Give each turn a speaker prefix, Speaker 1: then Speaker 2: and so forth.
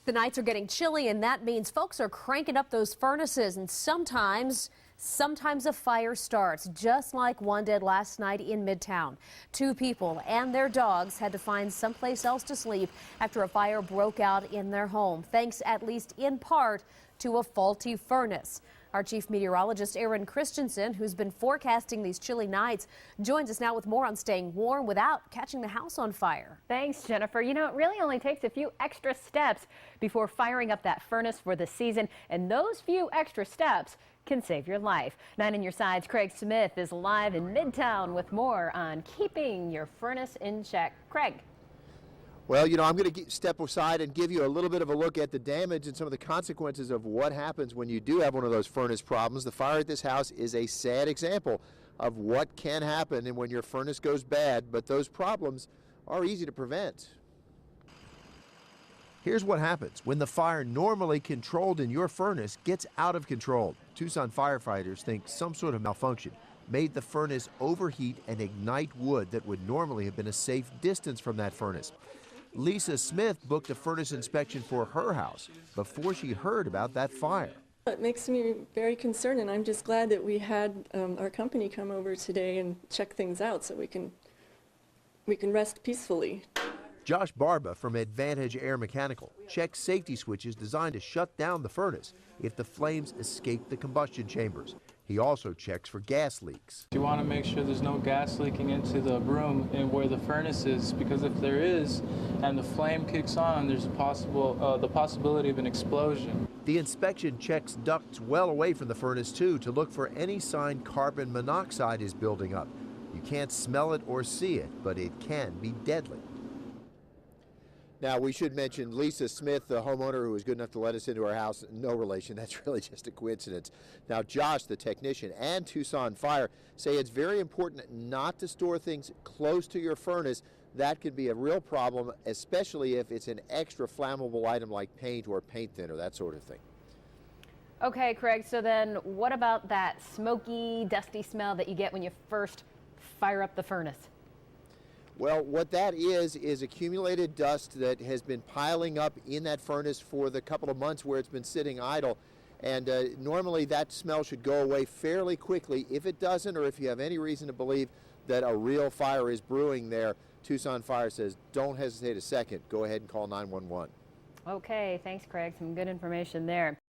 Speaker 1: The nights are getting chilly, and that means folks are cranking up those furnaces, and sometimes a fire starts, just like one did last night in Midtown. 2 people and their dogs had to find someplace else to sleep after a fire broke out in their home, thanks at least in part to a faulty furnace. Our chief meteorologist, Aaron Christensen, who's been forecasting these chilly nights, joins us now with more on staying warm without catching the house on fire.
Speaker 2: Thanks, Jennifer. You know, it really only takes a few extra steps before firing up that furnace for the season, and those few extra steps can save your life. 9 on your sides, Craig Smith is live in Midtown with more on keeping your furnace in check. Craig.
Speaker 3: Well, you know, I'm going to step aside and give you a little bit of a look at the damage and some of the consequences of what happens when you do have one of those furnace problems. The fire at this house is a sad example of what can happen and when your furnace goes bad, but those problems are easy to prevent. Here's what happens when the fire normally controlled in your furnace gets out of control. Tucson firefighters think some sort of malfunction made the furnace overheat and ignite wood that would normally have been a safe distance from that furnace. Lisa Smith booked a furnace inspection for her house before she heard about that fire.
Speaker 4: It makes me very concerned, and I'm just glad that we had our company come over today and check things out so we can rest peacefully.
Speaker 3: Josh Barba from Advantage Air Mechanical checks safety switches designed to shut down the furnace if the flames escape the combustion chambers. He also checks for gas leaks.
Speaker 5: You want to make sure there's no gas leaking into the room and where the furnace is, because if there is and the flame kicks on, there's the possibility of an explosion.
Speaker 3: The inspection checks ducts well away from the furnace too to look for any sign carbon monoxide is building up. You can't smell it or see it, but it can be deadly. Now, we should mention Lisa Smith, the homeowner who was good enough to let us into her house. No relation. That's really just a coincidence. Now, Josh, the technician, and Tucson Fire say it's very important not to store things close to your furnace. That could be a real problem, especially if it's an extra flammable item like paint or paint thinner, that sort of thing.
Speaker 2: Okay, Craig, so then what about that smoky, dusty smell that you get when you first fire up the furnace?
Speaker 3: Well, what that is accumulated dust that has been piling up in that furnace for the couple of months where it's been sitting idle. And normally that smell should go away fairly quickly. If it doesn't, or if you have any reason to believe that a real fire is brewing there, Tucson Fire says don't hesitate a second. Go ahead and call 911.
Speaker 2: Okay, thanks, Craig. Some good information there.